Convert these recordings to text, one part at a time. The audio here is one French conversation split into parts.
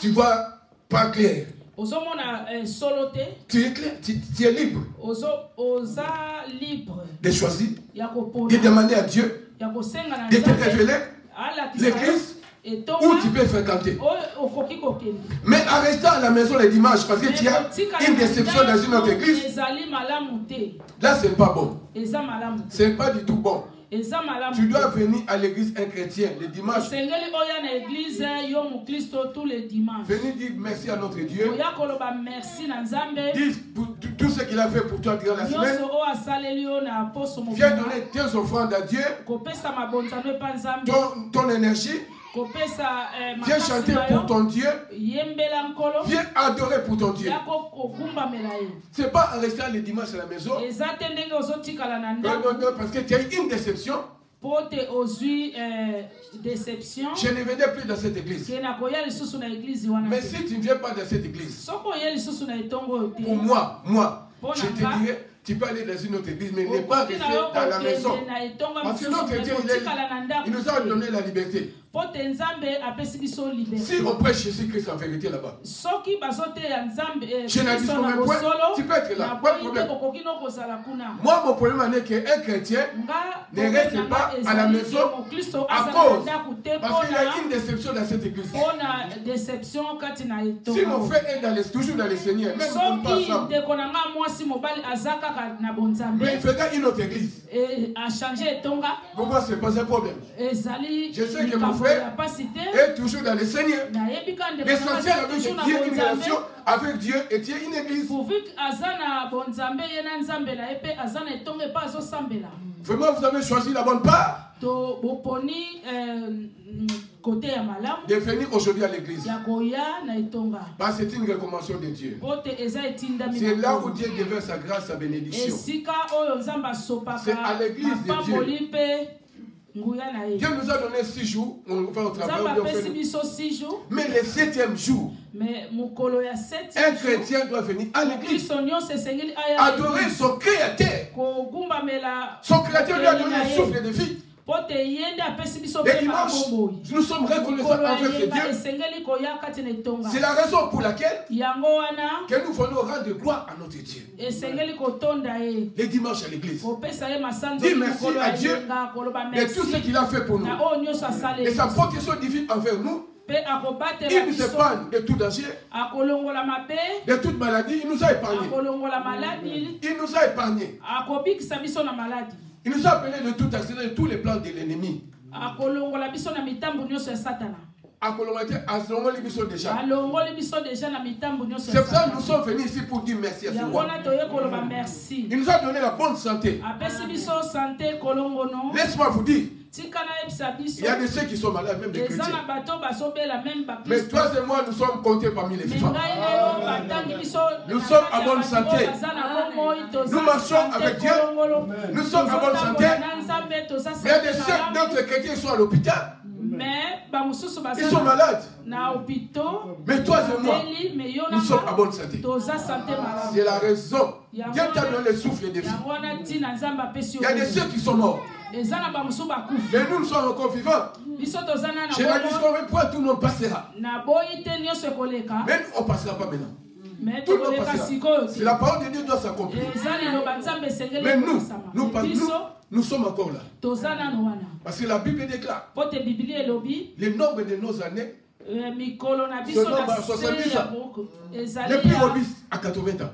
Tu vois pas clair. Tu es clair, tu es libre de choisir, de demander à Dieu de te révéler l'église où tu peux fréquenter. Mais en restant à la maison les dimanches, parce que tu as une déception dans une autre église, là c'est pas bon. C'est pas du tout bon. Tu dois venir à l'église un chrétien le dimanche. Venir dire merci à notre Dieu. Dis tout ce qu'il a fait pour toi durant la semaine. Viens donner tes offrandes à Dieu. Ton énergie. Viens chanter pour ton Dieu. Viens adorer pour ton Dieu. C'est pas en restant le dimanche à la maison. Parce que tu as eu une déception. Je ne venais plus dans cette église. Mais si tu ne viens pas dans cette église, pour moi, je te dirais, tu peux aller dans une autre église, mais ne pas rester dans la maison. Parce que notre Dieu, il nous a donné la liberté. Si on prêche Jésus-Christ en vérité là-bas, je n'ai dit combien de points, tu peux être là, pas de problème. Moi, mon problème est qu'un chrétien ne reste pas à la maison à cause, parce qu'il y a une déception dans cette église. Si mon frère est toujours dans le Seigneur, même si on ne passe pas mais il faisait une autre église. Pour moi, ce n'est pas un problème. Je sais que mon frère est toujours dans le Seigneur. L'essentiel avec Dieu, il y a une relation avec Dieu et tu es une église. Vraiment, vous avez choisi la bonne part de venir aujourd'hui à l'église. Bah, c'est une recommandation de Dieu. C'est là où Dieu déverse sa grâce, sa bénédiction. C'est à l'église de Dieu. Dieu nous a donné 6 jours, on va au travail, mais le 7e jour, un chrétien doit venir à l'église, adorer son Créateur. Son Créateur lui a donné un souffle de vie. Les dimanches, nous sommes reconnaissants envers ce Dieu. C'est la raison pour laquelle que nous voulons rendre gloire à notre Dieu. Les dimanches à l'église. Dis merci à Dieu de tout ce qu'il a fait pour nous. Et sa protection divine envers nous. Il nous épargne de tout danger, de toute maladie. Il nous a épargnés. Il nous a épargnés. Il nous a appelés de tout accident, de tous les plans de l'ennemi. C'est pour ça que nous sommes venus ici pour dire merci à ce roi. Il nous a donné la bonne santé. Laisse-moi vous dire, il y a de ceux qui sont malades, même des chrétiens. Mais toi et moi, nous sommes comptés parmi les vivants. Nous sommes à bonne santé. Nous marchons avec Dieu. Nous sommes à bonne santé. Mais il y a des ceux d'autres chrétiens qui sont à l'hôpital. Ils sont malades. Mais toi et moi, nous sommes à bonne santé. C'est la raison. Dieu t'a donné le souffle de vie. Il y a des ceux qui sont morts. Mais nous sommes encore vivants. Je n'ai dit combien de fois tout le monde passera. Mais nous, on ne passera pas maintenant. Tout le monde passera. Si la parole de Dieu doit s'accomplir. Mais nous sommes encore là. Parce que la Bible déclare le nombre de nos années se nombre à 70 ans. Les plus robustes à 80 ans.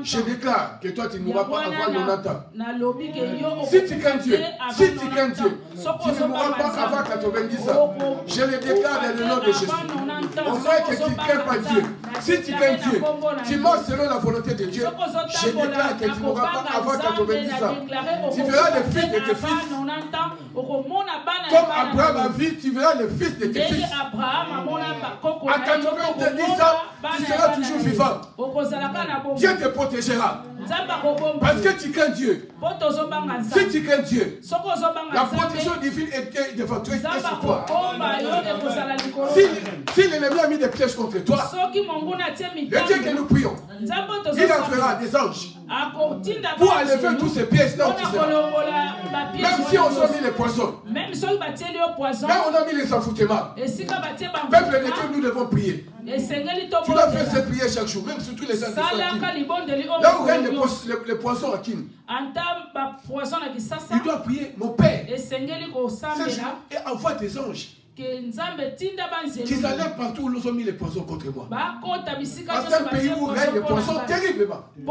Je déclare que toi tu ne mourras pas avant 90 ans. Si tu crains Dieu, tu ne mourras pas avant 90 ans. Je le déclare dans le nom de Jésus. Au moins que tu ne crains pas Dieu. Si tu crains Dieu, tu marches selon la volonté de Dieu. Je déclare que tu ne mourras pas avant 90 ans. Tu verras les fils de tes fils. Comme Abraham a vu, tu verras les fils de tes fils. À 90 ans, tu seras toujours vivant. Dieu te protégera. Parce que tu crains Dieu. Si tu crains Dieu, la protection divine est devant toi et sur toi. Si l'ennemi a mis des pièges contre toi, le Dieu que nous prions, il en fera des anges pour enlever tous ces pièges là où tu seras. Même si on a mis les poisons, même on a mis les envoûtements, peuple de Dieu, nous devons prier. Tu dois faire cette prière chaque jour, même surtout les gens qui sont à Kin. Là où règnent les poissons à Kin, il doit prier, mon Père, et envoie tes anges. Qu'ils allèrent partout où nous avons mis les poisons contre moi. Parce qu'un pays où règne les poisons terriblement. Il y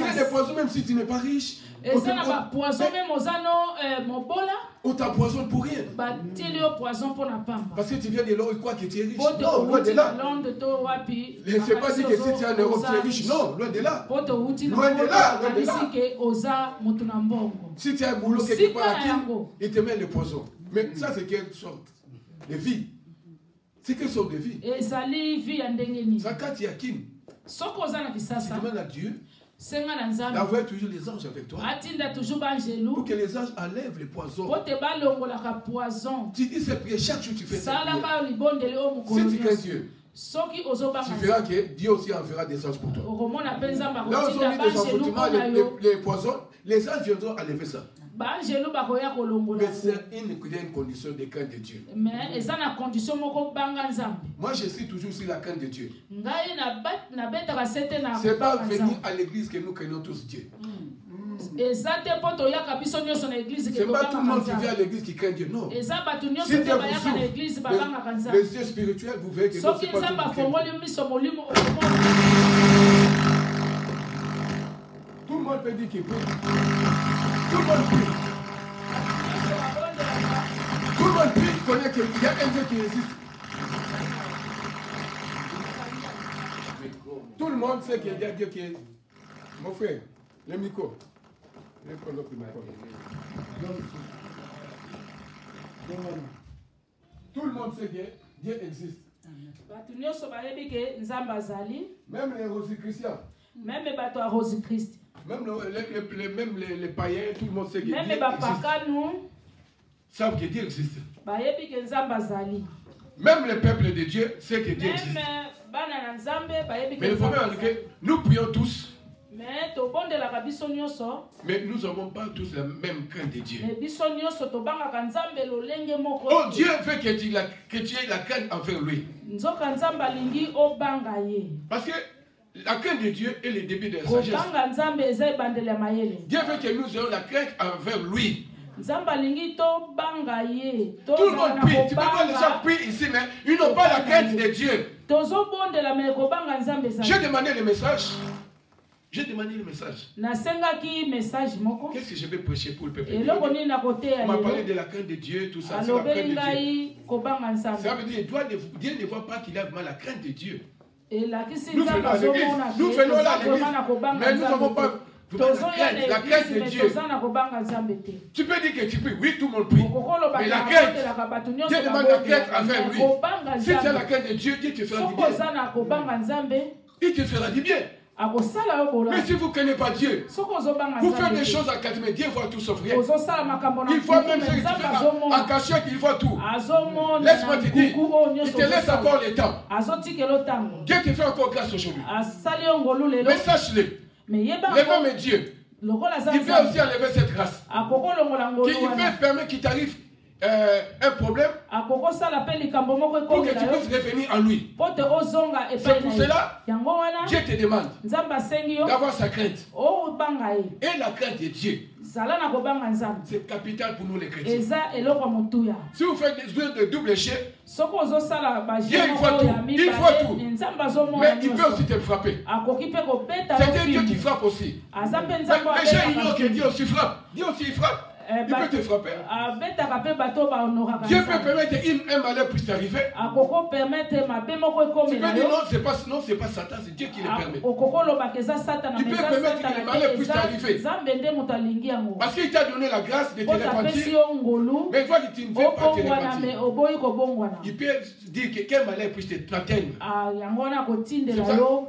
a des poisons même si tu n'es pas riche. On t'empoisonne pour rien. Parce que tu viens de là, il croit que tu es riche. Non, loin de là. Je ne sais pas si si tu es en Europe, tu es riche. Non, loin de là. Loin de là, loin de là. Si tu as un boulot quelque part à Kin, il te met le poison. Mais ça, c'est quelle sorte de vie? C'est quelle sorte de vie? Ça, quand tu es à Kin, tu demandes à Dieu d'avoir toujours les anges avec toi pour que les anges enlèvent les poisons. Tu dis cette prière, chaque jour tu fais cette prière. Si tu crains Dieu, tu verras que Dieu aussi en fera des anges pour toi. Là où ils ont mis des envoûtements, les poisons, les anges viendront enlever ça. Mais c'est une condition de crainte de Dieu. Moi je suis toujours sur la crainte de Dieu. C'est pas venir à l'église que nous craignons tous Dieu. C'est pas tout le monde qui vient à l'église qui craint Dieu, non. Si Dieu vous souffre, les yeux spirituels, vous verrez que non, c'est pas tout le monde. Tout le monde peut dire qu'il prie. Tout le monde prie. Tout le monde prie, connaît qu'il y a un Dieu qui existe. Tout le monde sait qu'il y a un Dieu qui est. Mon frère, le micro. Tout le monde sait que Dieu existe. Même les rosichristien. Même les païens, tout le monde sait que Dieu existe. Savent que Dieu existe. Même le peuple de Dieu sait que Dieu existe. Mais le problème est que nous prions tous. Mais nous n'avons pas tous la même crainte de Dieu. Oh, Dieu veut que tu aies la crainte envers lui. Parce que la crainte de Dieu est le début de la sagesse. Dieu veut que nous ayons la crainte envers lui. Tout le monde prie. Tu peux voir les gens prient ici, mais ils n'ont pas la crainte de Dieu. J'ai demandé le message. J'ai demandé le message. Qu'est-ce que je vais prêcher pour le peuple? On m'a parlé de la crainte de Dieu, tout ça. C'est la crainte de Dieu. Ça veut dire Dieu ne voit pas qu'il a vraiment la crainte de Dieu. Nous venons à l'église. Nous venons à l'église. Mais nous n'avons pas la crainte de Dieu. Tu peux dire que tu pries. Oui, tout le monde prie. Mais la crainte, Dieu demande la crainte envers lui. Si tu as la crainte de Dieu, Dieu te fera du bien. Il te fera du bien. Mais si vous ne connaissez pas Dieu, vous faites des choses à quatre mains, Dieu voit tout sauf rien. Il voit même ce que tu fais en cachette, il voit tout. Laisse-moi te dire, il te laisse encore le temps. Dieu te fait encore grâce aujourd'hui. Mais sache-le, le même Dieu, il peut aussi enlever cette grâce. Il peut permettre qu'il t'arrive un problème pour que tu puisses revenir en lui. C'est pour cela Dieu te demande d'avoir sa crainte. Et la crainte de Dieu, c'est capital pour nous les chrétiens. Si vous faites des œuvres de double échec, Dieu il voit tout. Il voit tout. Mais il peut aussi te frapper. C'est Dieu qui frappe aussi. Mais les gens ignorent que Dieu aussi frappe. Dieu aussi il frappe. Il peut te frapper. Dieu peut permettre qu'un malheur puisse t'arriver. Tu peux dire non, c'est pas Satan, c'est Dieu qui le permet. Il peut permettre que le malheur puisse t'arriver. Parce qu'il t'a donné la grâce de te repentir. Mais une fois que tu ne veux pas te repentir, il peut dire que quel malheur puisse t'atteindre.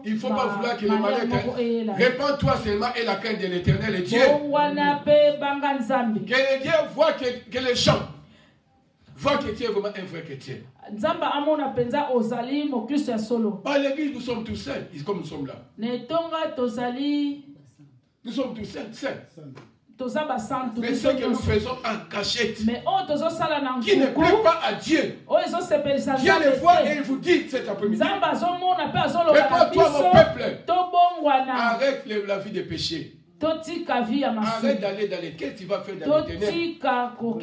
Il ne faut pas vouloir que le malheur t'atteigne. Répands-toi seulement et la crainte de l'Éternel est Dieu. Que les dieux voient que les gens vois que tu es vraiment un vrai chrétien. Par l'église, nous sommes tous saints, comme nous sommes là. Nous sommes tous saints. Mais ce que nous faisons en cachette, qui ne plaît pas à Dieu, Dieu les voit et il vous dit cet après-midi, réponds-toi mon peuple, arrête la vie de péché. Arrête d'aller dans les quêtes, tu vas faire dans les ténèbres. Toi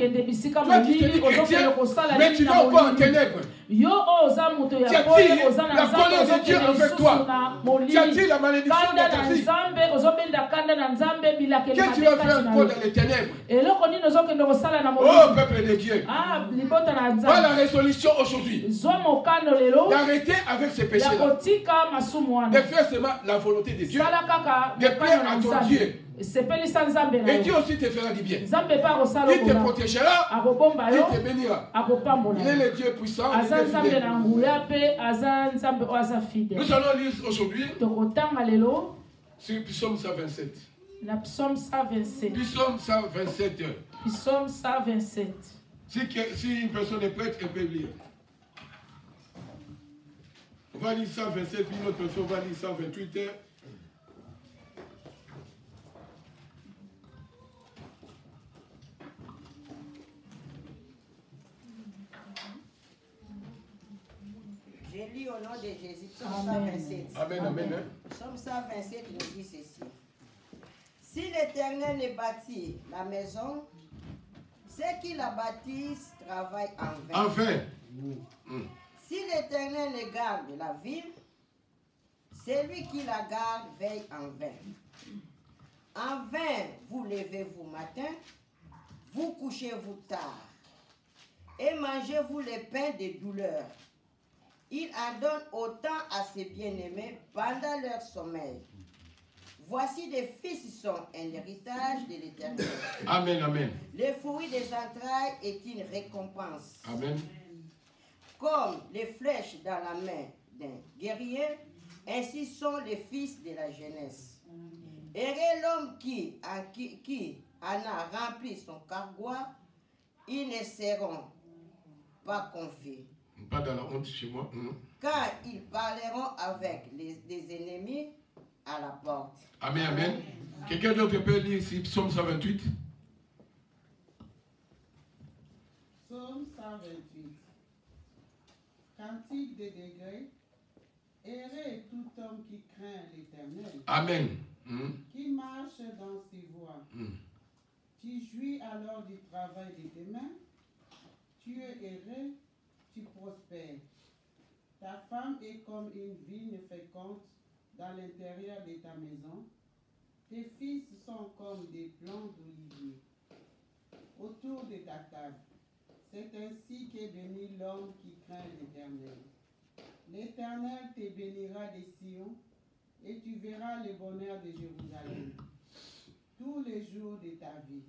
qui te dis chrétien, mais tu vas encore en ténèbres. Tu as dit la colère de Dieu envers toi. Tu as dit la malédiction de ta vie. Qu'est-ce que tu vas faire encore dans les ténèbres? Oh peuple de Dieu. Voilà la résolution aujourd'hui. D'arrêter avec ces péchés-là. De faire seulement la volonté de Dieu. De plaire à ton Dieu. Et Dieu aussi te fera du bien. Il te protégera. Il te bénira. Il est le Dieu puissant. Nous allons lire aujourd'hui sur Psaume 127. Psaume 127. Psaume 127. Psaume 127. Si une personne est prête, elle peut lire. On va lire 127, puis une autre personne va lire 128. Je lis au nom de Jésus, Psaume 127. Amen, amen. Psaume 127 nous dit ceci. Si l'Éternel ne bâtit la maison, ceux qui la bâtissent travaillent en vain. En vain. Si l'Éternel ne garde la ville, celui qui la garde veille en vain. En vain, vous levez-vous matin, vous couchez-vous tard, et mangez-vous les pains de douleur. Il en donne autant à ses bien-aimés pendant leur sommeil. Voici des fils sont un héritage de l'Éternel. Amen, amen. Le fruit des entrailles est une récompense. Amen. Comme les flèches dans la main d'un guerrier, ainsi sont les fils de la jeunesse. Heureux l'homme qui en a rempli son cargois, ils ne seront pas confiés. Pas dans la honte chez moi. Car ils parleront avec des ennemis à la porte. Amen, amen. Quelqu'un d'autre peut lire ici Psaume 128? Psaume 128. Cantique des degrés. Heureux est tout homme qui craint l'Éternel. Amen. Qui marche dans ses voies. Tu jouis alors du travail de tes mains. Tu es heureux. Tu prospères. Ta femme est comme une vigne féconde dans l'intérieur de ta maison. Tes fils sont comme des plants d'olivier autour de ta table. C'est ainsi qu'est béni l'homme qui craint l'Éternel. L'Éternel te bénira de Sion et tu verras le bonheur de Jérusalem tous les jours de ta vie.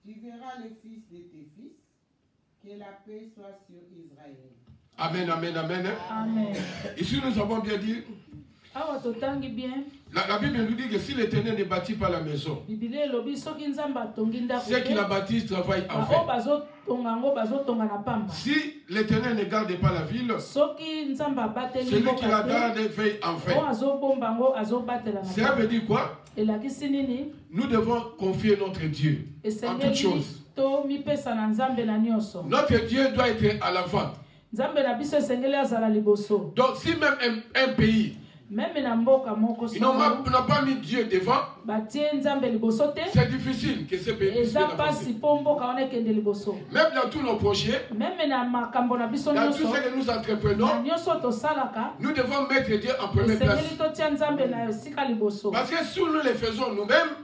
Tu verras les fils de tes fils. Que la paix soit sur Israël. Amen, amen, amen. Amen. Ici, nous avons bien dit. La Bible nous dit que si l'Éternel ne bâtit pas la maison, ceux qui la bâtissent travaillent en vain. Si l'Éternel ne garde pas la ville, celui qui la garde veille en vain. Ça veut dire quoi? Nous devons confier notre Dieu en toutes choses. Notre Dieu doit être à l'avant. Donc si même un pays ils n'ont pas mis Dieu devant, c'est difficile que ce pays puisse avancer. Même dans tous nos projets, dans tout ce que nous entreprenons, nous devons mettre Dieu en première place. Parce que si nous le faisons nous-mêmes,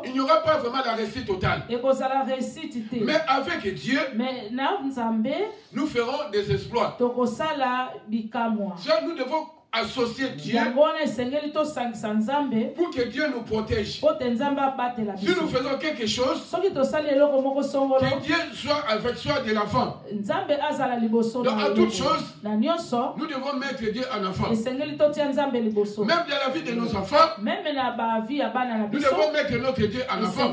il n'y aura pas vraiment la réussite totale. Mais avec Dieu, nous ferons des exploits. Nous devons associer Dieu pour que Dieu nous protège. Si nous faisons quelque chose, que Dieu soit de l'enfant. Dans toute chose, nous devons mettre Dieu en enfant. Même dans la vie de nos enfants, nous devons mettre notre Dieu en enfant.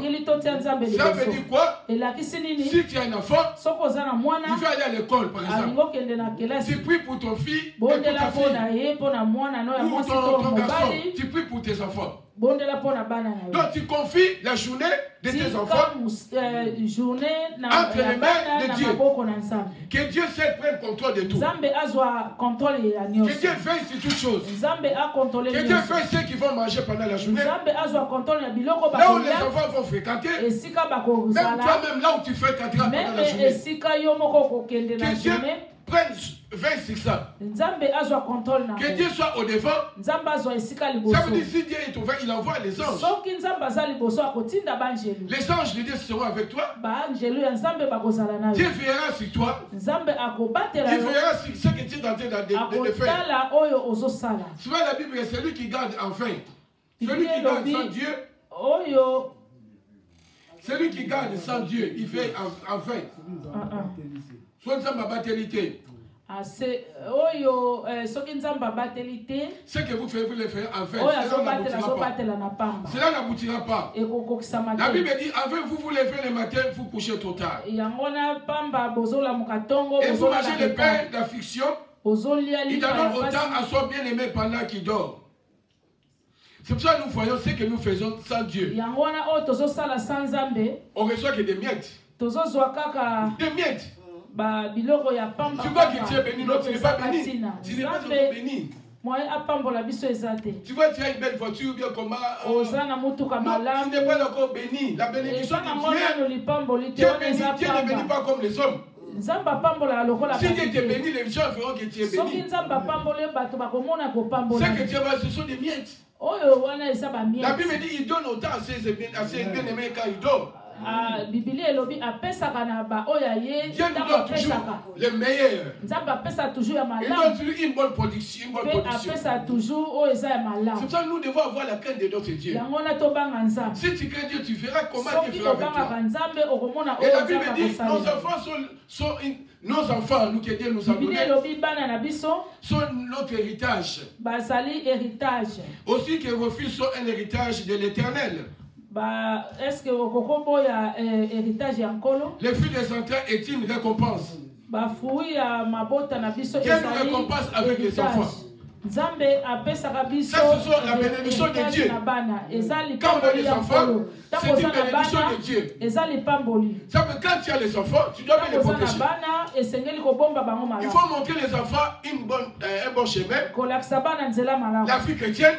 Ça veut dire quoi? Si tu as un enfant, il va aller à l'école par exemple. Tu pries pour ton fils et pour ta fille. Ou ton garçon, tu pries pour tes enfants. Donc tu confies la journée de tes enfants entre les mains de Dieu. Que Dieu seul prenne contrôle de tout. Que Dieu veille sur toutes choses. Que Dieu veille ceux qui vont manger pendant la journée. Là où les enfants vont fréquenter. Même toi-même là où tu fréquenteras pendant la journée. Que Dieu prenne veille sur ça. Que Dieu soit au devant. Ça veut dire si Dieu est ouvert, il envoie les anges. Les anges de Dieu seront avec toi. Dieu verra sur toi. Il verra sur ce que tu es en train de faire. Souvent la Bible est celui qui garde enfin. Celui qui garde sans Dieu. Celui qui garde sans Dieu, il fait enfin. Soit ça ma batélité. Ce que vous faites, vous le faites en fait. Cela n'aboutira pas. La Bible dit, avec vous, vous levez le matin, vous couchez trop tard. Et vous mangez le pain d'affliction. Il donne autant à son bien-aimé pendant qu'il dort. C'est pour ça que nous voyons ce que nous faisons sans Dieu. On reçoit que des miettes. Des miettes. Tu vois que tu es béni, non, tu n'es pas béni. Tu n'es pas béni. Tu vois, tu as une belle voiture ou bien comment. Non, tu n'es pas encore béni. La bénédiction de Dieu, Dieu ne bénit pas comme les hommes. Si Dieu te bénit, les gens verront que tu es béni. Ce que tu as, ce sont des miettes. La Bible dit il donne autant à ses bien-aimés quand il dort. Dieu nous donne toujours le meilleur. Il donne toujours une bonne production. C'est pour ça que nous devons avoir la crainte de notre Dieu. Si tu crains Dieu, tu verras comment Dieu fera avec toi. Et la Bible dit nos enfants, nous que Dieu nous a donnés, sont notre héritage. Aussi que vos fils sont un héritage de l'Éternel. Est-ce que vous avez héritage encore? Le fruit des entrailles est une récompense. Dieu nous récompense avec les enfants. Ça, ce sont la bénédiction de Dieu. Quand on a les enfants, c'est une bénédiction de Dieu. Ça veut dire quand tu as les enfants, tu dois bien les protéger. Il faut montrer les enfants un bon chemin. La vie chrétienne.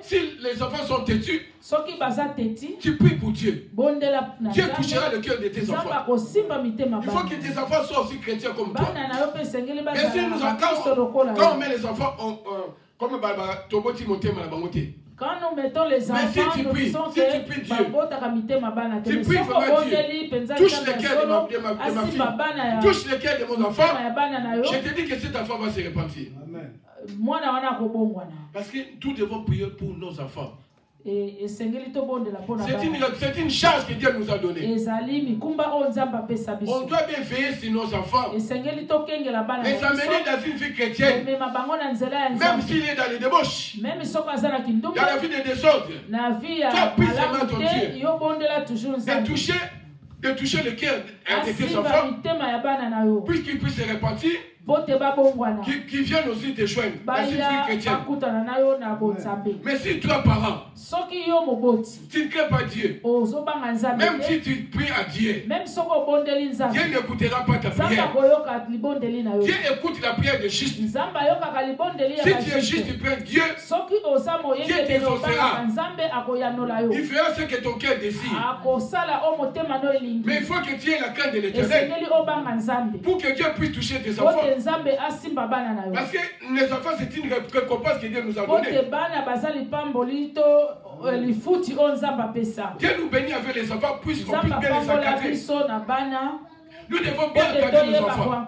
Si les enfants sont têtus, tu pries pour Dieu. Dieu touchera le cœur de tes enfants. Il faut que tes enfants soient aussi chrétiens comme toi. Mais si quand on met les enfants, comme quand nous mettons les enfants, si tu pries Dieu, tu pries vraiment Dieu, touche le cœur de ma fille, touche le cœur de mon enfant, je te dis que cet enfant va se repentir. Parce que nous devons prier pour nos enfants. C'est une charge que Dieu nous a donnée. On doit bien veiller sur nos enfants. Les amener dans une vie chrétienne. Même s'il est dans les débauches. Dans la vie de désordre. Toi, prie seulement ton Dieu. De toucher le cœur de tes enfants. Puis qu'ils puissent se repentir. Qui viennent aussi te joindre dans une vie chrétienne. Mais si toi, parent, tu ne crains pas Dieu, même si tu pries à Dieu, Dieu n'écoutera pas ta prière. Dieu écoute la prière de juste. Si tu es juste, tu pries Dieu, Dieu t'exaucera. Il fera ce que ton cœur désire. Mais il faut que tu aies la crainte de l'Éternel pour que Dieu puisse toucher tes enfants. Parce que les enfants, c'est une récompense que Dieu nous a donnée. Dieu nous bénit avec les enfants, puisqu'on puisse bien les encadrer. Nous devons bien encadrer nos enfants.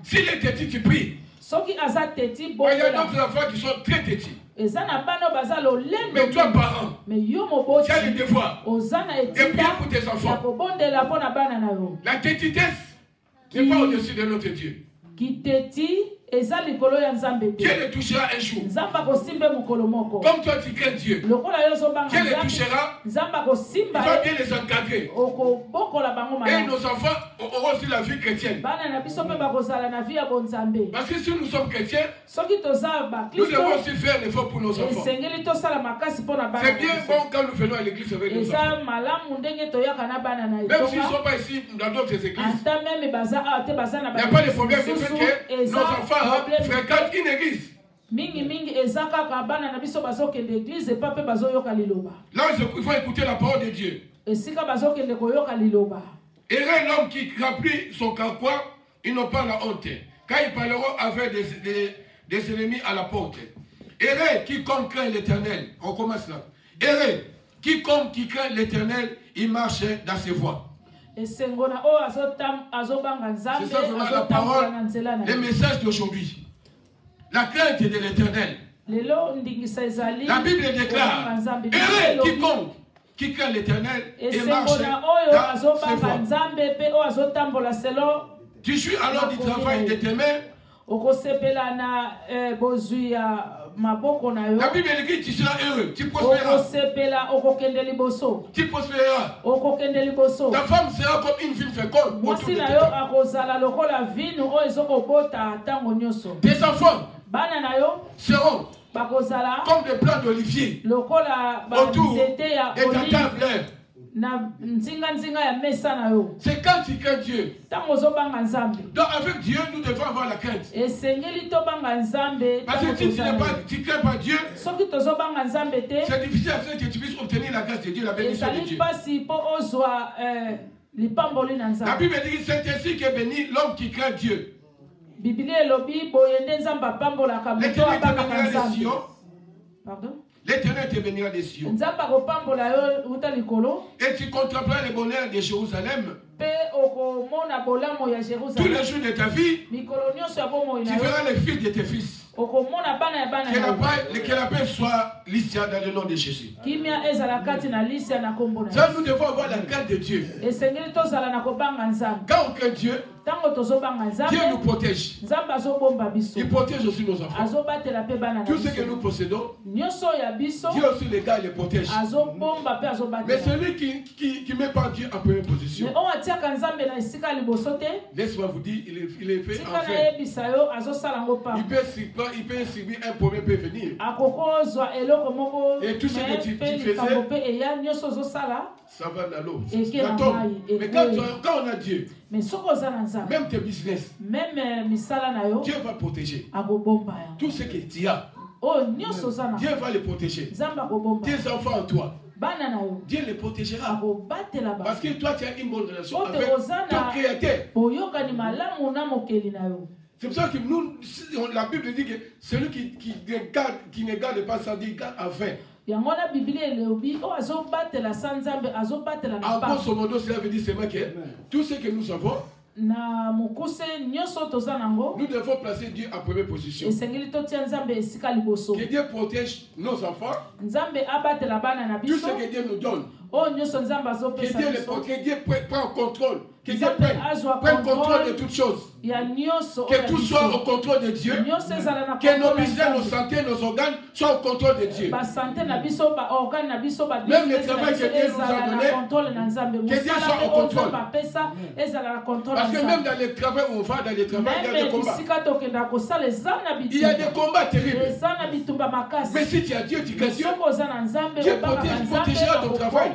S'il est petit, tu pries. soki aza teti il y a d'autres enfants qui sont très tétis. ezana bano bazalo lendo Mais toi parent, mais yo moboti tu as le devoir ozana de prier pour tes enfants. kobondela pona bana na yo La tétitesse n'est pas au-dessus de notre Dieu. Ki teti eza likolo ya nzambe te. Dieu le touchera un jour. Nzamba kosimbe mukolo moko. Comme toi tu crains Dieu. Lokola yo zobanga Dieu les touchera. Nzamba kosimba. Il va bien les encadrer. Oko bokola bango malamu. Et nos enfants auront aussi la vie chrétienne. Bana na biso pe bakozala na vie ya bonzambe. Parce que si nous sommes chrétiens, soki toza ba nous Kristo, devons aussi faire l'effort pour nos enfants. Esengeli tosala makasi pona bana. C'est bien bon quand nous venons à l'église avec nos enfants. Eza malamu ndenge toyaka na bana na même s'ils ne sont pas ici dans d'autres églises. Ata même baza te baza na il n'y a pas de problème de fait que nos enfants fréquentent une église. Mingi ezaka ka bana na biso bazokende église pa pe bazoyoka liloba. Là il faut écouter la parole de Dieu. Esika bazokende koyoka liloba. Heureux l'homme qui remplit son carquois, ils n'ont pas la honte. Quand ils parleront avec des ennemis à la porte. Heureux quiconque craint l'Éternel. On commence là. Heureux quiconque qui craint l'Éternel, il marche dans ses voies. C'est ça la parole, les messages d'aujourd'hui. La crainte de l'Éternel. La Bible déclare, heureux quiconque qui craint l'Éternel et marche dans ses voies. Tu jouis alors du travail de tes mains. La Bible dit tu seras heureux, tu prospéreras. Tu prospéreras. Ta femme sera comme une vigne féconde. Tes enfants seront comme des plants d'olivier autour de ta table. C'est quand tu crains Dieu. Donc avec Dieu, nous devons avoir la crainte. Parce que si tu ne crains pas Dieu, c'est difficile à faire que tu puisses obtenir la grâce de Dieu, la bénédiction de Dieu. La Bible dit que c'est ainsi qu'est béni l'homme qui craint Dieu. L'Éternel te bénira des cieux. Et tu contempleras le bonheur de Jérusalem. Tous les jours de ta vie, tu verras les fils de tes fils. Que la paix soit Lycia dans le nom de Jésus. Ça, nous devons avoir la crainte de Dieu. Quand on craint Dieu, Dieu nous protège. Il protège aussi nos enfants. Tout ce que nous possédons, Dieu aussi les gars les protège. Mais celui qui met pas Dieu en première position, laisse-moi vous dire, il est fait enfin. Il peut subir un problème peut venir. Et tout ce que tu faisais, ça va dans l'eau. Mais quand on a Dieu, même tes business, Dieu va protéger. Tout ce que tu as, Dieu va les protéger. Tes enfants en toi, Dieu les protégera. Parce que toi tu as une bonne relation avec ton Créateur. C'est pour ça que nous, la Bible dit que celui qui ne garde pas ça dit garde à 20. En grosso modo, cela veut dire seulement que tout ce que nous avons, nous devons placer Dieu en première position. Que Dieu protège nos enfants. Tout ce que Dieu nous donne. Que Dieu les protège, Dieu prend contrôle. Que Dieu prenne contrôle de toutes choses. Que tout soit au contrôle de Dieu. Que nos business, nos santé, nos organes soient au contrôle de Dieu. Même le travail que Dieu nous a donné, que Dieu soit au contrôle. Parce que même dans les travaux où on va, dans les travaux, il y a des combats. Il y a des combats terribles. Mais si tu as Dieu, tu crains Dieu. Dieu protégera ton travail.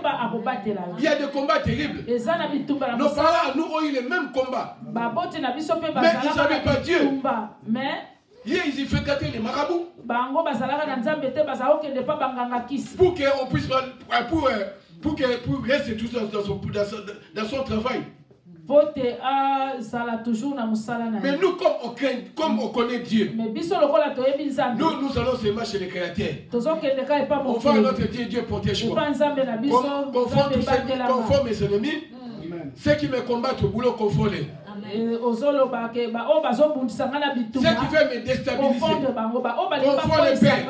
Il y a des combats terribles. Nos parents à nous ont eu les mêmes combats. Mais ils n'avaient pas Dieu. Hier, ils fréquentaient les marabouts. Pour qu'on puisse pour rester tous dans son travail. Mais nous, comme on connaît Dieu, nous allons seulement chez les créateurs. On va à notre Dieu, Dieu protège-moi. Conforme mes ennemis. Ceux qui me combattent au boulot, conforme-les. qui veut me déstabiliser, confond les pères,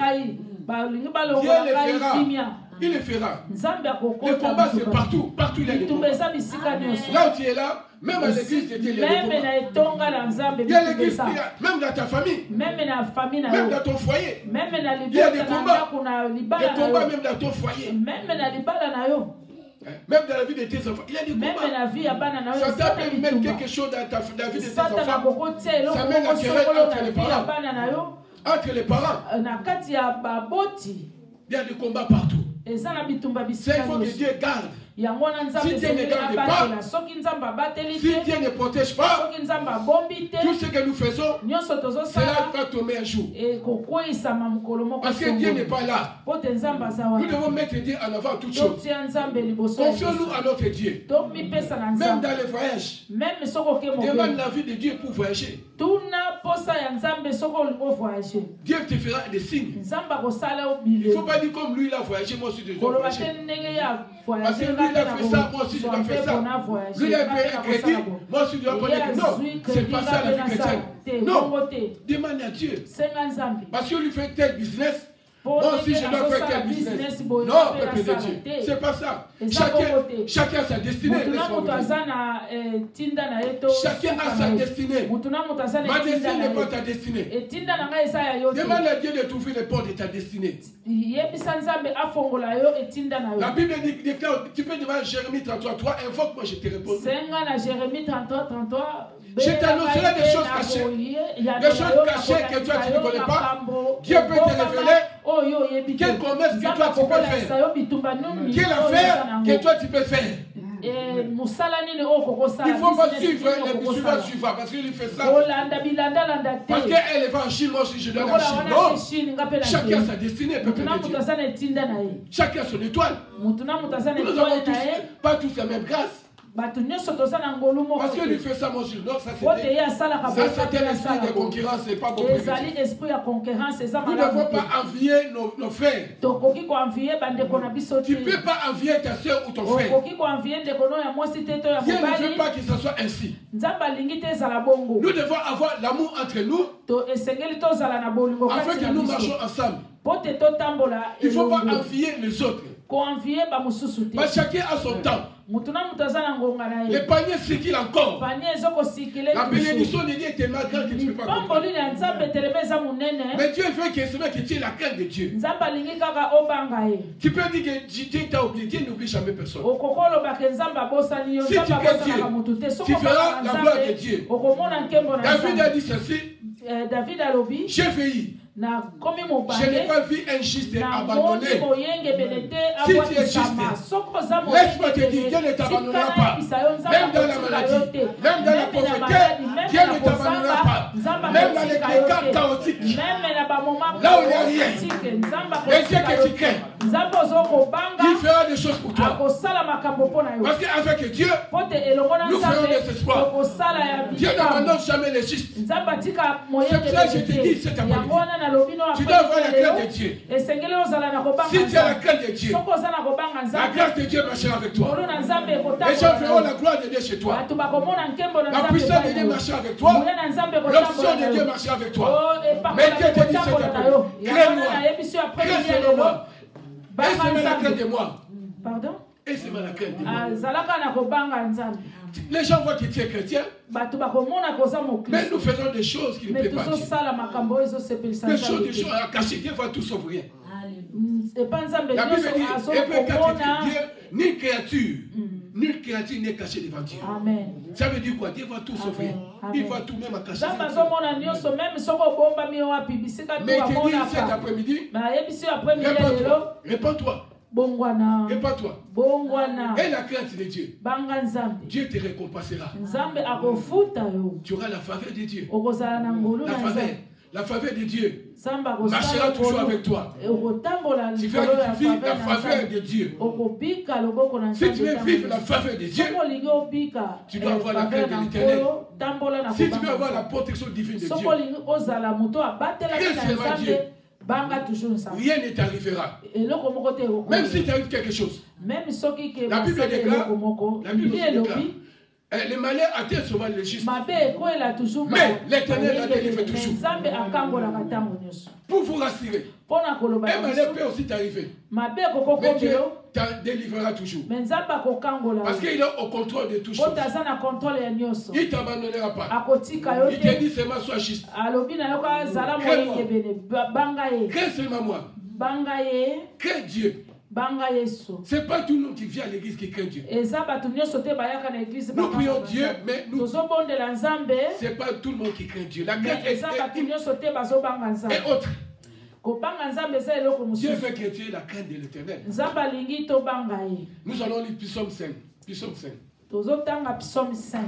il le fera. Le combat c'est partout, partout il y a des combats. Là où tu es là, même à l'église de Dieu, il y a des combats. Il y a l'église, même dans ta famille, même dans ton foyer, il y a des combats. Des combats même dans ton foyer. Même dans la vie de tes enfants, il y a des combats. Ça peut mettre quelque chose dans la vie de tes enfants. Ça mène la querelle entre les parents. Entre les parents. Il y a des combats partout. C'est il faut que Dieu garde. Si Dieu ne garde pas, si Dieu ne protège pas, tout ce que nous faisons, cela va tomber un jour. Parce que Dieu n'est pas là. Nous devons mettre Dieu en avant toutes choses. Confions-nous à notre Dieu. Même dans les voyages, demande l'avis de Dieu pour voyager. Dieu te fera des signes. Il ne faut pas dire comme lui il a voyagé, moi aussi je dois voyager. Parce que lui il a fait ça, moi aussi je dois faire ça. Lui il a payé un crédit, moi aussi je dois prendre. Non, c'est pas ça la vie chrétienne. Non, demande à Dieu. Parce que lui fait tel business. Moi aussi, je dois faire quel business? Non, peuple de Dieu. C'est pas ça. Chacun a sa destinée. Chacun a sa destinée. Ma destinée n'est pas ta destinée. Demande à Dieu de trouver les portes de ta destinée. La Bible déclare, tu peux demander Jérémie 33, toi, invoque-moi, je te réponds. Je t'annoncerai des choses cachées. Des choses cachées que toi tu ne connais pas. Dieu peut te révéler quelle promesse que toi tu peux faire. Quelle affaire que toi tu peux faire. Il ne faut pas suivre les suivants parce qu'il fait ça. Parce qu'elle va en Chine, moi aussi je dois aller en Chine. Non. Chacun a sa destinée, peuple de Dieu. Chacun a son étoile. Nous n'avons pas tous la même grâce. Parce que lui fait ça, moi je non, ça c'était l'esprit de concurrence, c'est pas compris. Nous ne devons pas envier nos frères. Tu ne peux pas envier ta soeur ou ton frère. Dieu ne veut pas que ce soit ainsi. Nous devons avoir l'amour entre nous afin que nous marchons ensemble. Il ne faut pas envier les autres. Parce que chacun a son temps. Le panier circule encore. La bénédiction de Dieu est tellement grande que tu ne peux pas comprendre. Mais Dieu veut que tu aies la crainte de Dieu. Tu peux dire que Dieu t'a oublié. Dieu n'oublie jamais personne. Si tu crées Dieu, tu feras la gloire de Dieu. David a dit ceci. J'ai failli. Je n'ai pas vu un juste abandonné. Si tu es juste, laisse-moi te dire, Dieu ne t'abandonnera pas. Même dans la maladie, même dans la pauvreté, Dieu ne t'abandonnera pas. Même dans les cas chaotiques, là où il n'y a rien, le Dieu que tu crées, il fera des choses pour toi. Parce qu'avec Dieu, nous ferons des espoirs. Dieu n'abandonne jamais les justes. C'est pour ça que je te dis cet après-midi. Tu dois avoir la crainte de Dieu. Si tu as la crainte de Dieu, la grâce de Dieu marchera avec toi. Les gens verront la gloire de Dieu chez toi. La puissance de Dieu marchera avec toi. L'option de Dieu marchera avec toi. Mais Dieu te dit cet après-midi, crée-moi, crée-moi. Et c'est la crainte de moi. Pardon? Et c'est la crainte de moi. Les gens voient que tu es chrétien. Mais nous faisons des choses qui ne plaisent pas à Dieu. Des choses cachées. Dieu voit tout sauf rien. La Bible dit, nulle créature n'est cachée devant Dieu. Ça veut dire quoi? Dieu voit tout sauf rien. Il voit tout même à cacher. Mais il te dit cet après-midi, réponds-toi. Réponds-toi. Et la crainte de Dieu. Dieu te récompensera. Tu auras la faveur de Dieu. La faveur de Dieu marchera toujours avec toi. Tu vas vivre la faveur de Dieu. Si tu veux vivre la faveur de Dieu, tu dois avoir la crainte de l'Éternel. Si tu veux avoir la protection divine de Dieu, Dieu, rien ne t'arrivera. Même si tu arrive quelque chose. La Bible déclare, Les malheurs atteignent souvent les justes. Mais l'Éternel la délivre toujours. Pour vous rassurer, un malheur peut aussi t'arriver. Mais Dieu t'en délivrera toujours. Parce qu'il est au contrôle de tout choses. Il ne t'abandonnera pas. Il te dit seulement sois juste. Crée seulement moi. Crée Dieu. Ce n'est pas tout le monde qui vient à l'église qui craint Dieu. Nous prions Dieu, mais nous. Ce n'est pas tout le monde qui craint Dieu. La crainte est autre. Dieu veut que tu aies la crainte de l'Éternel. Nous allons lire Psaume 5. Psaume 5. Psaume 5.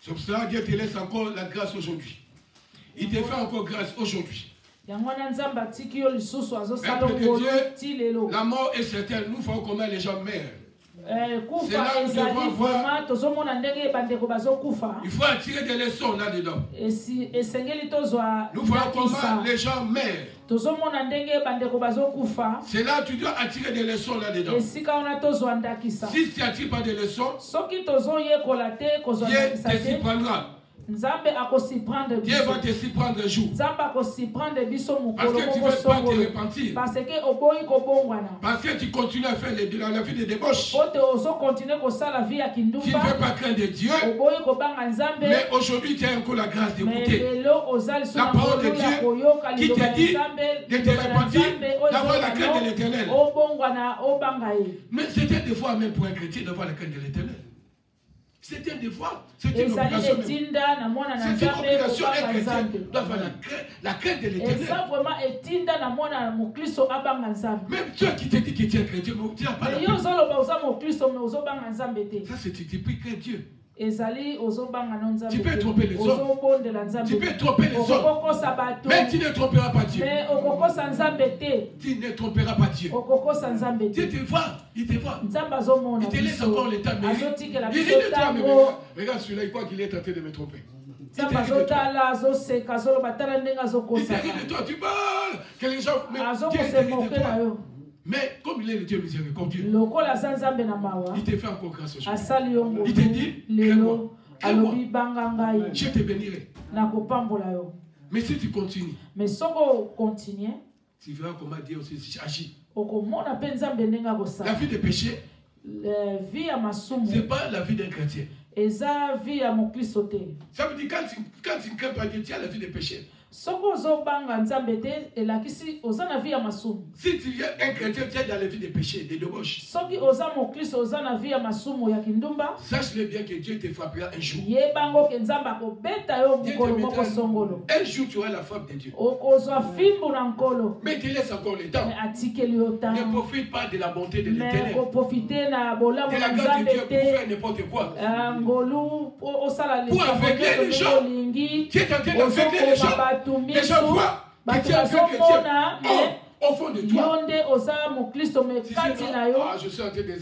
C'est pour cela que Dieu te laisse encore la grâce aujourd'hui. Il te fait encore grâce aujourd'hui. La mort est certaine. Nous voyons comment les gens meurent. C'est là où nous devons voir. Il faut attirer des leçons là-dedans. Nous voyons comment les gens meurent. C'est là où tu dois attirer des leçons là-dedans. Si tu n'attires pas des leçons, Dieu te s'y prendra. Dieu va te s'y prendre un jour. Parce que tu ne veux pas te repentir. Parce que tu continues à faire la vie de débauche. Tu ne veux pas craindre Dieu. Mais aujourd'hui, tu as encore la grâce d'écouter la parole de Dieu qui te dit de te repentir, d'avoir la crainte de l'Éternel. Mais c'était des fois même pour un chrétien d'avoir la crainte de l'Éternel. C'est un devoir, c'est une obligation. C'est une obligation, un chrétien doit avoir la crainte de l'Éternel. Même ceux qui te disent que tu es chrétien, tu n'as pas la crainte. Ça, c'est tu pries que Dieu. Tu peux tromper les hommes. Tu peux tromper les hommes. Mais tu ne tromperas pas Dieu. Tu ne tromperas pas Dieu. Dieu te voit. Il te voit. Il te laisse encore le temps. Il dit de toi, mais regarde celui-là, il croit qu'il est tenté de me tromper. Il te rit de toi. Tu parles. Que les gens. Mais Dieu te rit de toi. Mais comme il est le Dieu miséricordieux, il te fait encore grâce aujourd'hui. Il te dit, crée-moi. Je te bénirai. Mais si tu continues, tu verras comment Dieu aussi agit. La vie de péché, ce n'est pas la vie d'un chrétien. Ça veut dire quand tu ne crains pas Dieu, tu as la vie de péché. Si tu es un chrétien, tu es dans la vie de péché, de débauche. Sache-le bien que Dieu te frappera un jour. Dieu un jour tu auras la frappe de Dieu. Mais tu laisses encore le temps. Ne profite pas de la bonté de l'Éternel. De la grâce de Dieu pour faire n'importe quoi. Pour aveugler les gens. Tu es tenté d'aveugler les gens. Les gens voient que tu es un vrai chrétien. Au fond de toi, je suis en train de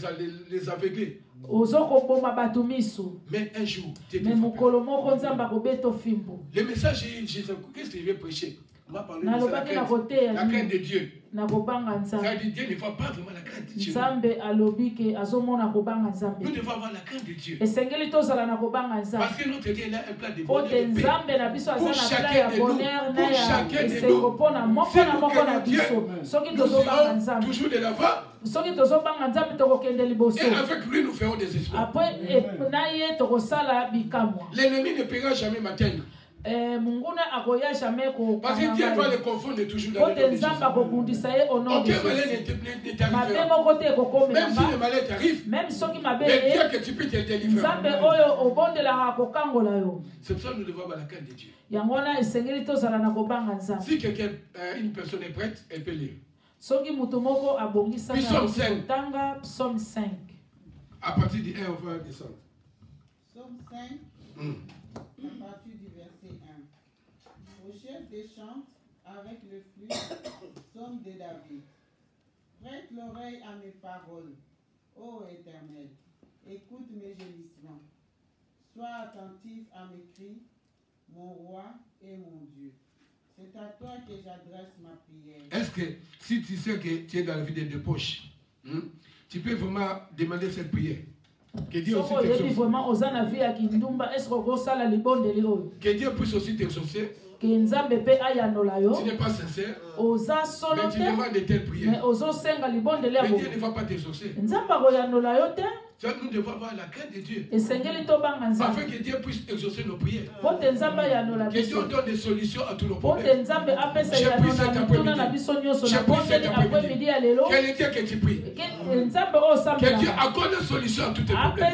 les aveugler. Mais un jour, tu le message, qu'est-ce que je vais prêcher? On m'a parlé de la crainte de Dieu. Ça veut dire Dieu ne voit pas vraiment la crainte de Dieu. Nous devons avoir la crainte de Dieu. Parce que notre Dieu a un plan de bonheur de paix pour chacun de nous. Pour chacun de nous. Si nous craignons Dieu, nous irons toujours de l'avant. Et avec lui, nous ferons des espoirs. L'ennemi ne pourra jamais m'atteindre. Parce que Dieu va le confondre toujours dans le nom de Jésus. Aucun malheur ne t'arrivera. Même si le malheur t'arrive, mais Dieu que tu peux te délivrer. C'est pour ça que nous devons avoir la crainte de Dieu. Si quelqu'un, une personne est prête, elle peut lire. Psaume 5. À partir du 1, on va descendre. Psaume 5. À partir du verset 1. Au chef des chants avec le flux, psaume de David. Prête l'oreille à mes paroles, ô Éternel, écoute mes gémissements. Sois attentif à mes cris, mon roi et mon Dieu. C'est à toi que j'adresse ma prière. Est-ce que si tu sais que tu es dans la vie des deux poches, tu peux vraiment demander cette prière? Que Dieu aussi t'exauce. Que Dieu puisse aussi t'exaucer. Tu n'es pas sincère, mais tu demandes de telles prières. Mais Dieu ne va pas t'exaucer. Nous devons avoir la crainte de Dieu, afin que Dieu puisse exaucer nos prières. Que Dieu donne des solutions à tous nos problèmes. J'ai pris cet après-midi. Quel est Dieu que tu pries? Que Dieu accorde une solution à tous tes problèmes.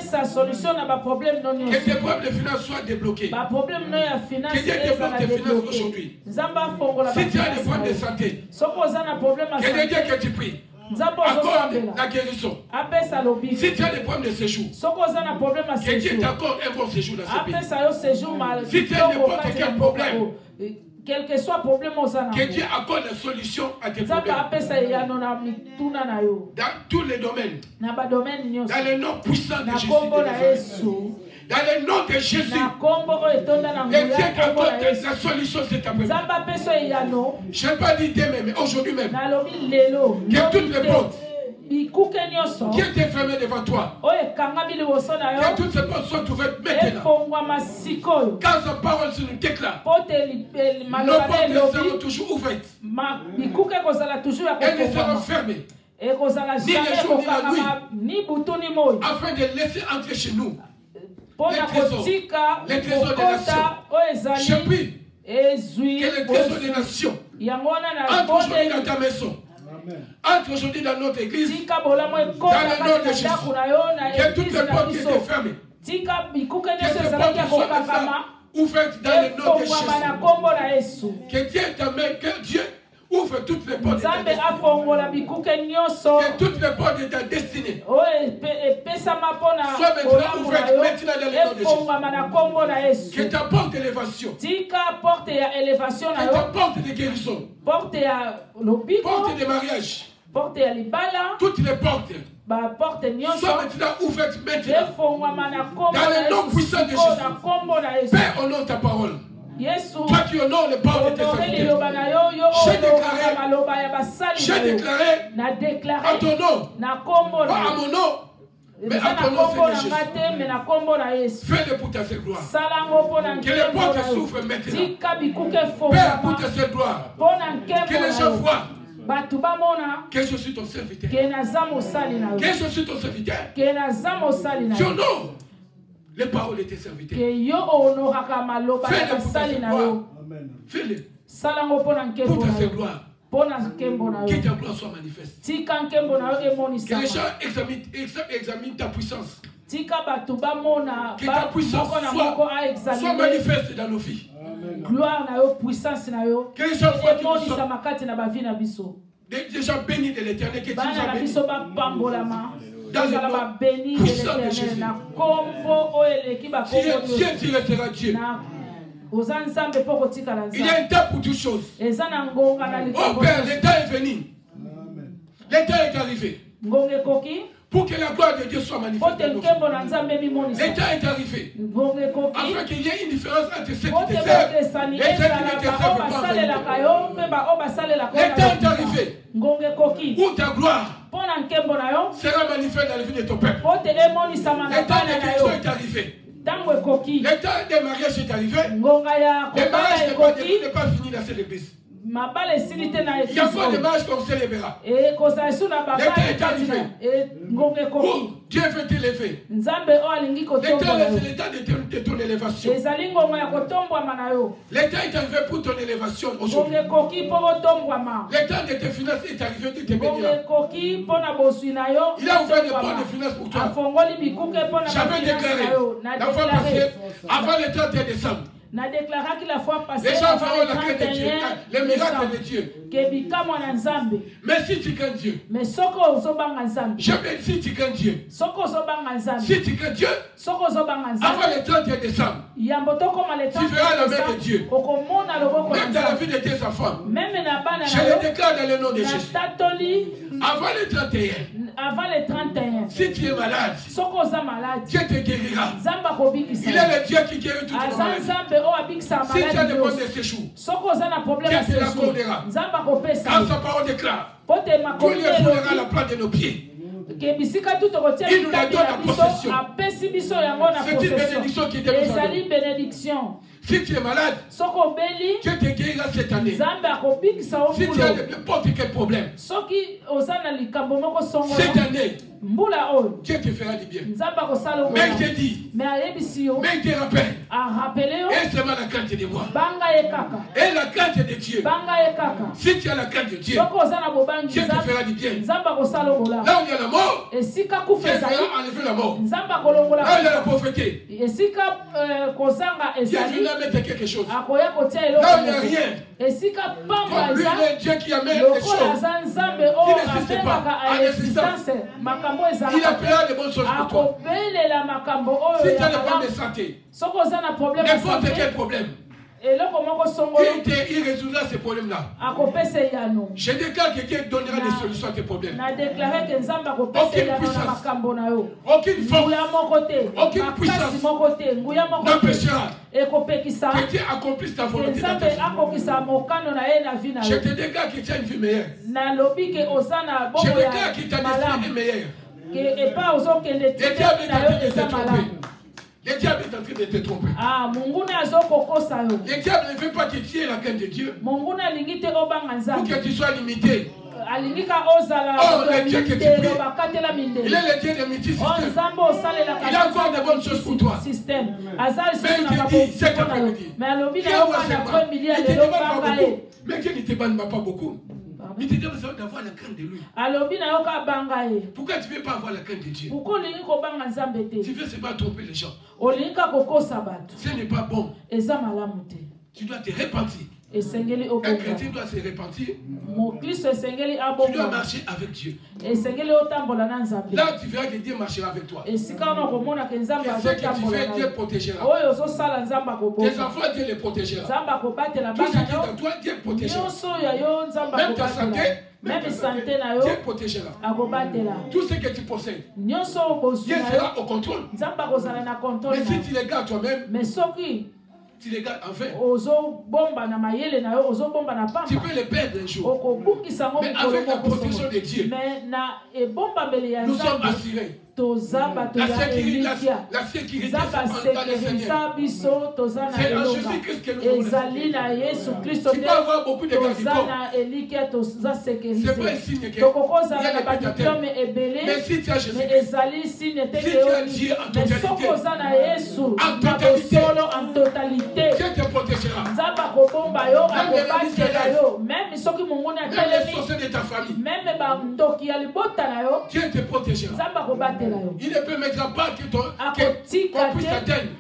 Que tes problèmes de finances soient débloqués. Que Dieu débloque tes finances aujourd'hui. Si tu as des problèmes de santé, quel est Dieu que tu pries? Accorde la guérison. Si tu as des problèmes de séjour, que Dieu t'accorde un bon séjour dans ce pays. Si tu as n'importe quel problème, quel que soit problème, que Dieu accorde la solution à tes problèmes. Dans tous les domaines. Dans le nom puissant de Jésus. Dans le nom de Jésus. Et Dieu accorde la solution cet après-midi. Je n'ai pas dit demain, mais aujourd'hui même. Que toutes les portes qui étaient fermées devant toi, que toutes ces portes soient ouvertes maintenant. Quand sa parole se nous déclare, nos portes seront toujours ouvertes. Elles ne seront fermées. Ni le jour ni la nuit. Afin de laisser entrer chez nous les trésors des nations. Je prie que les trésors des nations entrent aujourd'hui dans ta maison. Entre aujourd'hui dans notre église, dans le nom de Jésus, que toutes les portes qui étaient fermées, que ces portes soient ouvertes dans le nom de Jésus. Que Dieu t'amène, que Dieu ouvre toutes les portes de ta destinée. Que toutes les portes de ta destinée soient maintenant ouvertes maintenant dans le nom de Jésus. Que ta porte d'élévation, que ta porte de guérison, porte de mariage, toutes les portes soient maintenant ouvertes maintenant dans le nom puissant de Jésus. Père, honore ta parole. Toi qui honores les paroles de tes serviteurs. J'ai déclaré à ton nom, pas à mon nom, mais à ton nom, Seigneur Jésus. Fais-le pour ta seule gloire. Que les portes s'ouvrent maintenant. Père, pour ta seule gloire. Que les gens voient que je suis ton serviteur. Que je suis ton serviteur. Tu honores les paroles de tes serviteurs. Fais-le pour ta seule gloire. Fais-le pour ta seule gloire. Que ta gloire soit manifeste. Que les gens examinent ta puissance. Que ta puissance soit manifeste dans nos vies. Que les gens voient que nous sommes des gens bénis de l'éternel. Que tu nous as bénis. Dans le nom puissant de Jésus. Dieu, tu resteras Dieu. Il y a un temps pour toutes choses. Oh Père, le temps est venu. Le temps est arrivé. Pour que la gloire de Dieu soit manifestée. Le temps est arrivé. Afin qu'il y ait une différence entre ceux qui te servent et ceux qui ne te servent pas. Le temps est arrivé. Où ta gloire sera manifeste dans la vie de ton peuple. Le temps de guérison est arrivé. Le temps des mariages est arrivé. Le mariage n'est pas fini dans cette église. Il y a encore des mariages qu'on célébrera. Le temps est arrivé. Où Dieu veut t'élever. Le temps c'est le temps de ton élévation. Le temps est arrivé pour ton élévation aujourd'hui. Le temps de tes finances est arrivé de te bénir. Il a ouvert des portes de finances pour toi. J'avais déclaré la fois passée, avant le 31 décembre, les gens feront la crainte de Dieu, les miracles de Dieu. Mais si tu crains Dieu, si tu crains Dieu, si tu crains Dieu, avant le 31 décembre, tu verras la main de Dieu. Même dans la vie de tes enfants. Je le déclare dans le nom de Jésus. Avant le 31. Avant le 31. Si tu es malade, malade, Dieu te guérira. Il est le Dieu qui guérit toutes les maladies. Si tu as des problèmes de séjour, Dieu te l'accordera. Quand sa parole déclare, Dieu lui fournira la plante de nos pieds. Il nous la donne en possession. C'est une bénédiction qui est Si tu es malade, Dieu te guérira cette année. Si tu as n'importe quel problème, cette année, Dieu te fera du bien. Mais il te dit, mais il te rappelle, et c'est la crainte de moi. Et la crainte de Dieu. Si tu as la crainte de Dieu, Dieu te fera du bien. Là où il y a la mort, Dieu fera enlever la mort. Là où il y a la pauvreté, Dieu viendra mettre quelque chose. Là où il n'y a rien, comme lui, il est Dieu qui amène les choses qui n'existent pas en existence. Il appellera des bonnes choses pour toi. Si tu as des problèmes de santé, n'importe quel problème, il résoudra ces problèmes-là. Je déclare que Dieu donnera des solutions à tes problèmes. Aucune puissance, aucune force, aucune puissance n'empêchera que Dieu accomplisse ta volonté dans ta vie. Je te déclare que tu as une vie meilleure. Je déclare que ta destinée est meilleure. Le diable est en train de te tromper. Le diable est en train de te tromper. Le diable ne veut pas que tu aies la crainte de Dieu. Pour que tu sois limité. Oh, le Dieu que tu pries, il est le Dieu de multisystème. Il a encore de bonnes choses pour toi. Mais il te dit, cet après-midi, il te demande pas beaucoup. Mais Dieu ne te demande pas beaucoup. Il te demande d'avoir la crainte de lui. Pourquoi tu ne veux pas avoir la crainte de Dieu? Tu veux seulement tromper les gens. Ce n'est pas bon. Tu dois te repentir. Un chrétien doit se repentir. Tu dois marcher avec Dieu. Là, tu verras que Dieu marchera avec toi. Et ce que tu fais, Dieu protégera. Tes enfants, Dieu les protégera. Tout ce qui est dans toi, Dieu protégera. Même ta santé, Dieu protégera. Tout ce que tu possèdes, Dieu sera au contrôle. Mais si tu les gardes toi-même, tu les gardes, enfin, tu peux les perdre un jour. Mais avec la protection de Dieu, nous sommes assurés. La sécurité, c'est en Jésus-Christ que nous voulons. Tu peux avoir beaucoup de garde-corps. C'est pas un signe qu'il y a des pétateurs. Mais si tu as Jésus-Christ, si tu as Dieu en totalité, Dieu te protégera. Même les sorciers de ta famille, Dieu te protégera. Il ne permettra pas qu'on puisse t'atteindre.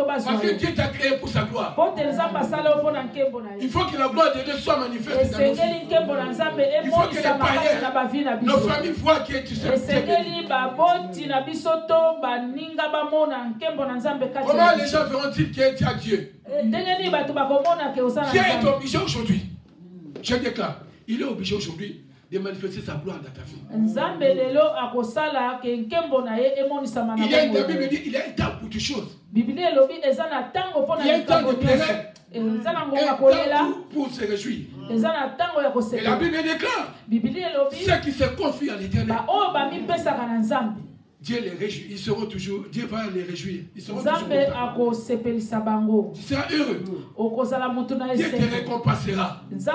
Parce que Dieu t'a créé pour sa gloire. Il faut que la gloire de Dieu soit manifeste dans nos vies. Il faut que les païens, nos familles voient que tu sais béni. Comment les gens verront-ils que tu as Dieu? Dieu est obligé aujourd'hui. Je déclare, il est obligé aujourd'hui de manifester sa gloire dans ta vie. La Bible dit il y a un temps pour toutes choses. Il y a un temps de plairer et un temps pour se réjouir. Et la Bible déclare ceux qui se confient à l'Éternel, Dieu les réjouit, ils seront toujours, Dieu va les réjouir. Ils seront toujours contents. Tu seras heureux. Dieu te récompensera. Il te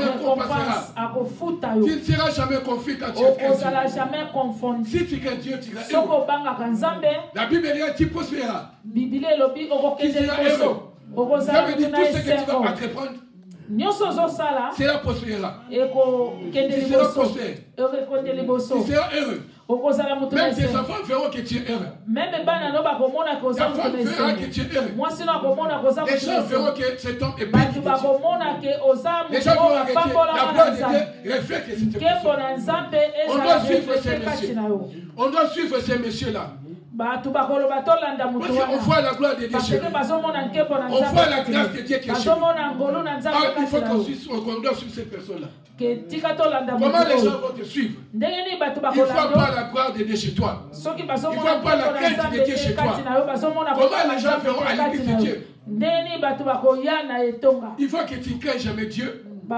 récompensera. Tu ne seras jamais confus quand tu es chrétien. Si tu crains Dieu, tu seras heureux. La Bible dit tu prospéreras. Tu seras heureux. Ça veut dire tout ce que tu vas entreprendre, cela prospérera. Tu seras prospère. Tu seras heureux. Même tes enfants verront que tu es heureux. Ta femme verra que tu es heureux. Les gens verront que cet homme est béni. Les gens vont arrêter. La gloire de Dieu reflète cette personne. On doit suivre ces messieurs. On doit suivre ces messieurs-là. Parce qu'on voit la gloire de Dieu chez nous. On voit la grâce de Dieu qui est chez nous. Ah, il faut qu'on doit suivre cette personne-là. Comment les gens vont te suivre? Il ne faut pas la gloire de Dieu chez toi. Il ne faut pas la crainte de Dieu chez toi. Comment les gens verront à l'église de Dieu? Il faut que tu ne crains jamais Dieu. Mais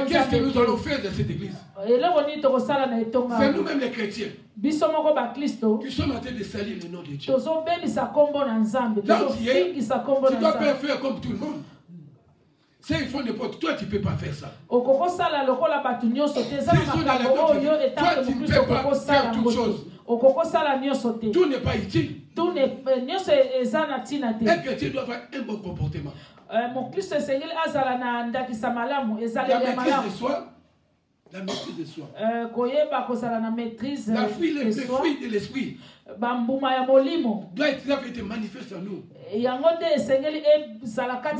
qu'est-ce que nous allons faire dans cette église? C'est nous-mêmes les chrétiens qui sommes en train de salir le nom de Dieu. Là où tu es, tu ne dois pas faire comme tout le monde. C'est ils font n'importe quoi, toi tu ne peux pas faire ça. S'ils sont dans la doctrine, toi tu ne peux pas faire toute chose. Tout n'est pas utile. Un chrétien doit avoir un bon comportement. La maîtrise de soi. La maîtrise de soi. Le fruit de l'esprit doit être manifeste en nous.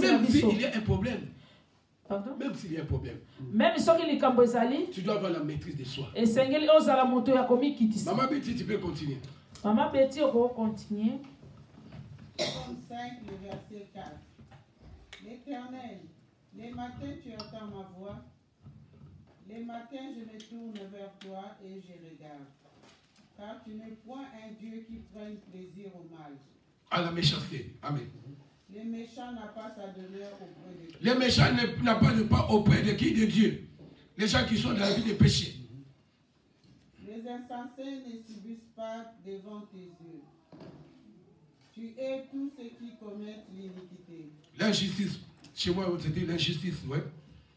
Même s'il y a un problème. Pardon? Même s'il y a un problème. Tu dois avoir la maîtrise de soi. Maman Betty, tu peux continuer. Maman Betty, on va continuer. 5, le verset 4. L'Éternel, les matins tu entends ma voix. Les matins je me tourne vers toi et je regarde. Car tu n'es point un Dieu qui prenne plaisir au mal. À la méchanceté. Amen. Les méchants n'ont pas sa demeure auprès de Dieu. Les méchants n'ont pas de part auprès de qui? De Dieu. Les gens qui sont dans la vie de péché. Les insensés ne subissent pas devant tes yeux. Tu hais tous ceux qui commettent l'iniquité. L'injustice. Chez moi, c'était l'injustice, ouais.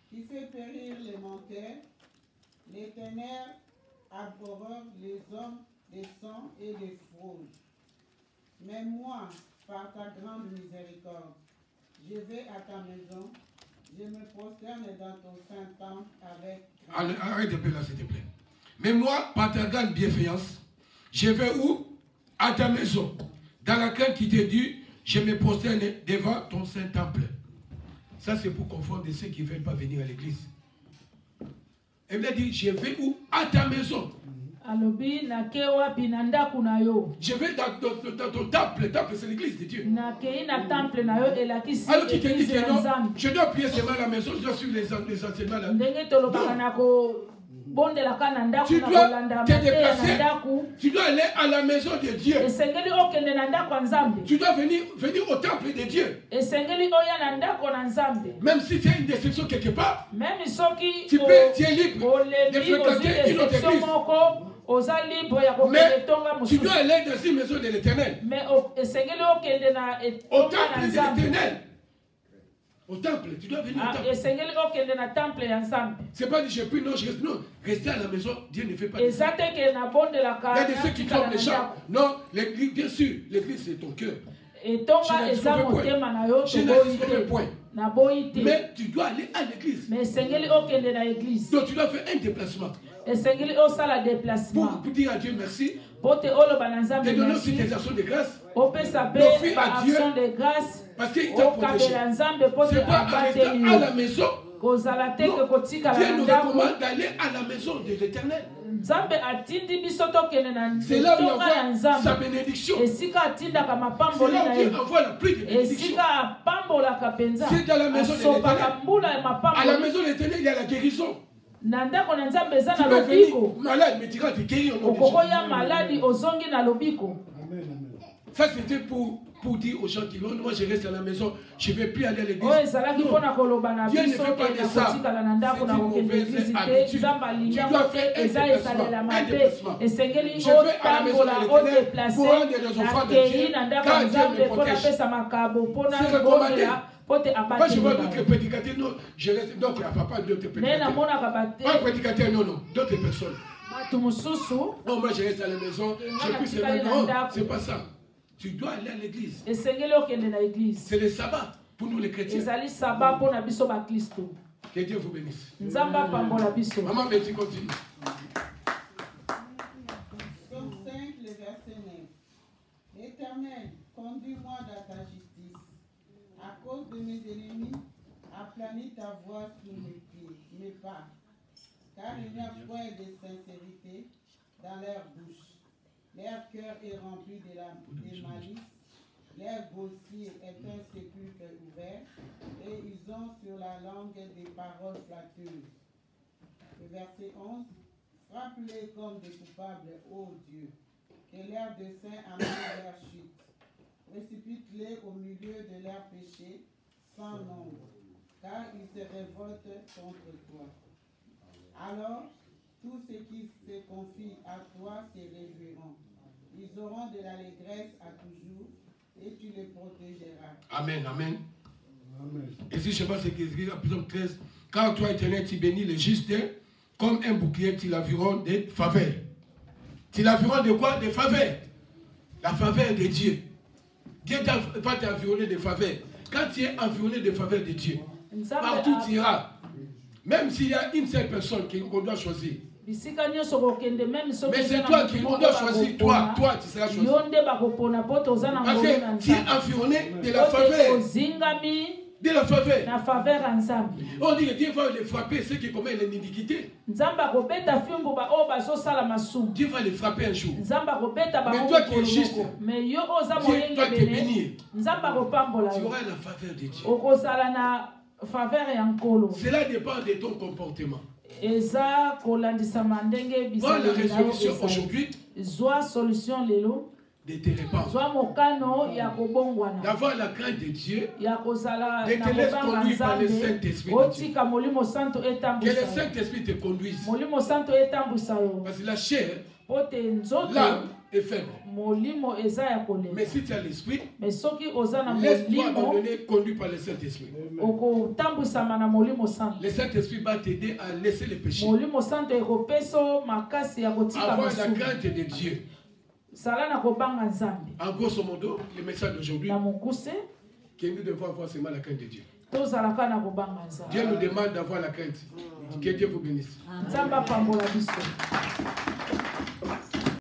Qui fait périr les menteurs. Les ténèbres abhorrent les hommes des sang et des fraudes. Mais moi, par ta grande miséricorde, je vais à ta maison, je me prosterne dans ton saint temple avec... Arrête de là, s'il te plaît. Mais moi, par ta grande bienveillance, je vais où? À ta maison, dans laquelle qui t'est dit, je me prosterne devant ton saint temple. Ça, c'est pour confondre ceux qui ne veulent pas venir à l'église. Elle me dit, je vais où? À ta maison. Je vais dans ton temple. Le temple, c'est l'église de Dieu. Alors qu'il te dit que non, je dois prier seulement à la maison, je dois suivre les enseignements là. Tu dois te déplacer. Tu dois aller à la maison de Dieu. Tu dois venir au temple de Dieu. Même si tu as une déception quelque part, tu es libre de fréquenter une autre église. Mais tu dois aller dans une maison de l'Éternel. Au temple de l'Éternel. Au temple, tu dois venir au temple. C'est pas dire je prie, non, je reste. Non, rester à la maison, Dieu ne fait pas de ça. Il y a de ceux qui trompent les gens. Non, l'église, bien sûr, l'église c'est ton cœur. Je n'ai point. Mais tu dois aller à l'église. Donc tu dois faire un déplacement. Pour dire à Dieu merci. De donner aussi tes actions de grâce. D'offrir à Dieu. Parce qu'il t'a protégé. C'est pas à rester à la maison. Non. Dieu nous recommande d'aller à la maison de l'Éternel. C'est là où il envoie sa bénédiction. C'est là où Dieu envoie la pluie de bénédiction. C'est dans la maison de l'Éternel. À la maison de l'Éternel, il y a la guérison. Tu peux venir malade, mais tu vas te guérir au nom de Jésus. Ça c'était pour dire aux gens qui vont, moi je reste à la maison, je ne vais plus aller à l'église. Dieu ne fait pas de ça. C'est une mauvaise habitude. Tu dois faire un déplacement. Je vais à la maison de l'Éternel pour rendre les enfants de Dieu, car Dieu me protège. C'est recommandé. Moi je vois d'autres prédicateurs, non, je reste, donc il n'y a pas d'autres prédicateurs. Pas prédicateurs, non, d'autres personnes. Non, moi je reste à la maison, je puisse seulement, non, c'est pas ça. Tu dois aller à l'église. C'est le sabbat pour nous les chrétiens. Que Dieu vous bénisse. Maman Betty continue. Somme 5, le verset 9. L'Éternel, conduis-moi dans ta justice. À cause de mes ennemis, aplanis ta voix sous mes pas. Car il n'y a point de sincérité dans leur bouche. Leur cœur est rempli de malice. Leur gosier est un sépulcre ouvert. Et ils ont sur la langue des paroles flatteuses. Le verset 11. Frappe-les comme des coupables, ô Dieu. Que leur dessein amène leur chute. Précipite-les au milieu de leurs péchés sans nombre, car ils se révoltent contre toi. Alors, tous ceux qui se confient à toi se réjouiront. Ils auront de l'allégresse à toujours, et tu les protégeras. Amen, amen. Amen. Et si je sais pas ce qu'il dit, Psaume 13, car toi, Éternel, tu bénis les justes, comme un bouclier, tu l'environnes des faveurs. Tu l'environnes de quoi? Des faveurs. La faveur de Dieu. Dieu va t'environner de faveurs. Quand tu es environné de faveurs de Dieu, partout tu iras. Même s'il y a une seule personne qu'on doit choisir. Mais c'est toi qu'on doit choisir. Toi, tu seras choisi. Parce que tu es environné de la faveur. De la faveur. On dit que Dieu va les frapper ceux qui commettent l'iniquité. Dieu va les frapper un jour. Mais toi qui es juste, Dieu va te bénir. Tu auras la faveur de Dieu. Cela dépend de ton comportement. Voilà la résolution aujourd'hui. De te répandre, d'avoir la crainte de Dieu, de te laisser conduire par le Saint-Esprit de Dieu. Que le Saint-Esprit te conduise. Parce que la chair, l'âme est faible. Mais si tu as l'esprit, laisse-toi abandonner, conduit par le Saint-Esprit. Le Saint-Esprit va t'aider à laisser les péchés. Avoir la crainte de Dieu. En grosso modo, le message d'aujourd'hui, que nous devons avoir seulement la crainte de Dieu. Dieu nous demande d'avoir la crainte. Que Dieu vous bénisse.